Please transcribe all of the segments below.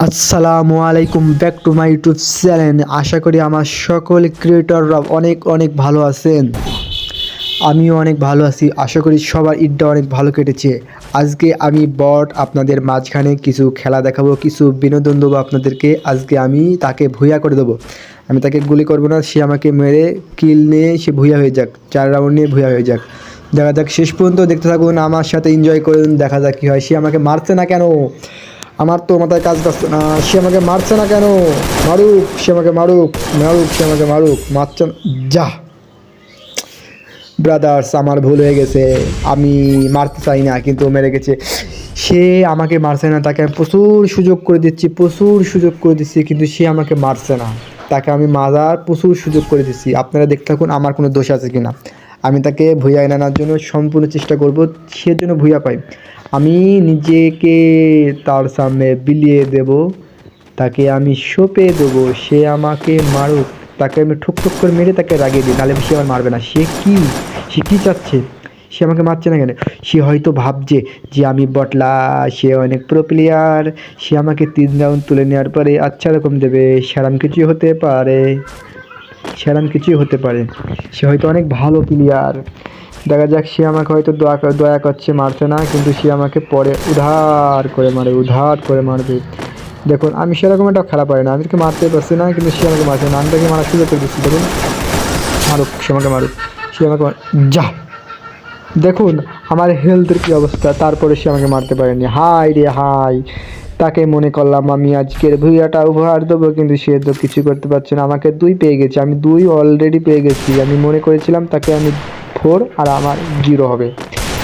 আসসালামু আলাইকুম, back to my YouTube channel. আশা করি আমার সকল ক্রিয়েটররা অনেক অনেক ভালো আছেন। আমিও অনেক ভালো আছি। আশা করি সবার ঈদটা অনেক ভালো কেটেছে। আজকে আমি আপনাদের মাঝখানে কিছু খেলা দেখাবো, কিছু বিনোদন দেবো আপনাদেরকে। আজকে আমি তাকে ভুইয়া করে দেবো। আমি তাকে গুলি করবো না, সে আমাকে মেরে কিল নিয়ে সে ভুইয়া হয়ে যাক, 4 রাউন্ড নিয়ে ভুইয়া হয়ে যাক। দেখা যাক, শেষ পর্যন্ত দেখতে থাকুন, আমার সাথে এনজয় করুন। দেখা যাক কী হয়। সে আমাকে মারছে না কেন? আমার তো মাথায় কাজ করছে না। সে আমাকে মারছে না কেন? মারুক, সে আমাকে মারুক, মারুক, সে আমাকে মারুক। মারছে না। যা ব্রাদার্স, আমার ভুল হয়ে গেছে। আমি মারতে চাই না, কিন্তু মেরে গেছে। সে আমাকে মারছে না, তাকে আমি প্রচুর সুযোগ করে দিচ্ছি, প্রচুর সুযোগ করে দিচ্ছি, কিন্তু সে আমাকে মারছে না। তাকে আমি মারার প্রচুর সুযোগ করে দিচ্ছি। আপনারা দেখতে থাকুন আমার কোনো দোষ আছে কি না। আমি তাকে ভুইয়া এনে আনার জন্য সম্পূর্ণ চেষ্টা করব, সে যেন ভুইয়া পাই। আমি নিজেকে তার সামনে বিলিয়ে দেব, তাকে আমি সঁপে দেবো। সে আমাকে মারুক, তাকে আমি ঠুক ঠুক করে মেরে তাকে রাগিয়ে দিই, নাহলে সে আমার মারবে না। সে কী চাচ্ছে? সে আমাকে মারছে না কেন? সে হয়তো ভাবছে যে আমি বটলা, সে অনেক প্রো প্লেয়ার, সে আমাকে 3 রাউন্ড তুলে নেওয়ার পরে আচ্ছা রকম দেবে। সেরকম কিছুই হতে পারে, সেরকম কিছুই হতে পারে। সে হয়তো অনেক ভালো প্লেয়ার। দেখা যাক, সে আমাকে হয়তো দয়া করছে, মারছে না, কিন্তু সে আমাকে পরে উধার করে মারে, উধার করে মারবে। দেখুন, আমি সেরকম একটা খারাপ পারি না, আমি তাকে মারতে পারছি না, কিন্তু সে আমাকে মারছে না। আমি তাকে মারার সুযোগ করে দিচ্ছি। দেখুন, মারুক, সে আমাকে মারুক, সে আমাকে যা। দেখুন আমার হেলথের কী অবস্থা, তারপরে সে আমাকে মারতে পারেনি। হাই রে হাই, তাকে মনে করলাম আমি আজকের ভুইয়াটা উপহার দেবো, কিন্তু সে তো কিছু করতে পারছে না। আমাকে 2 পেয়ে গেছে, আমি 2 অলরেডি পেয়ে গেছি। আমি মনে করেছিলাম তাকে আমি 4 আর আমার 0 হবে,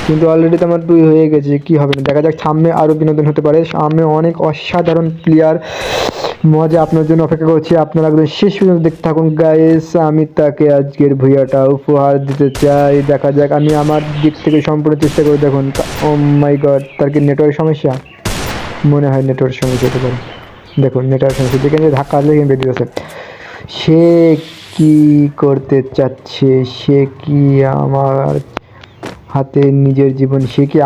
কিন্তু অলরেডি তো আমার 2 হয়ে গেছে। কী হবে না, দেখা যাক। সামনে আরও বিনোদন হতে পারে, সামনে অনেক অসাধারণ প্লেয়ার মজা আপনার জন্য অপেক্ষা করছি। আপনারা একদম শেষ পর্যন্ত দেখতে থাকুন গাইস। আমি তাকে আজকের ভুইয়াটা উপহার দিতে চাই। দেখা যাক, আমি আমার দিক থেকে সম্পূর্ণ চেষ্টা করে। দেখুন, ও মাই গড, তার কি নেটওয়ার্ক সমস্যা? মনে হয় নেটওয়ার্ক সমস্যা হতে পারে। দেখুন, নেটওয়ার্ক সমস্যা দেখেন, যে ধাক্কা আসলে কিন্তু বেরিয়ে যাচ্ছে। সে কি করতে চাচ্ছে? সে কি আমার হাতে নিজের জীবন, সে কি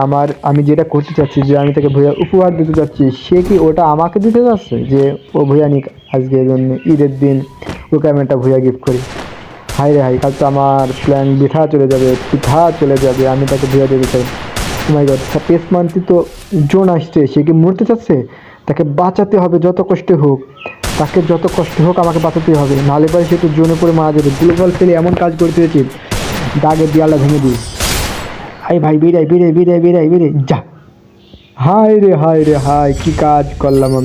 আমি যেটা করতে চাচ্ছি, যে আমি তাকে ভুইয়া উপহার দিতে চাচ্ছি, সে কি ওটা আমাকে দিতে চাচ্ছে? যে ও ভুইয়া নিক আজকে, জন্য ঈদের দিন ওকে আমি একটা ভুইয়া গিফট করি। হাই রে হাই, কাল তো আমার প্ল্যান বৃথা চলে যাবে, বৃথা চলে যাবে। আমি তাকে ভুইয়া দিতে চাই। মাই গড, পেস মানছি তো জোন আসছে। সে কি মরতে চাচ্ছে? তাকে বাঁচাতে হবে যত কষ্ট হোক, তাকে যত কষ্ট হোক আমাকে বাঁচাতে হবে, নাহলে পরে সে তো জোনে পড়ে মারা যাবে। গ্লোবাল ফেলে এমন কাজ করতে হয়েছে, দাগে দেয়ালটা ভেঙে দিই। হাই ভাই, বিদায় বিদায় বিদায় বিদায় বিদায়, যা। হাই রে হাই রে হাই, কি কাজ করলাম আমি।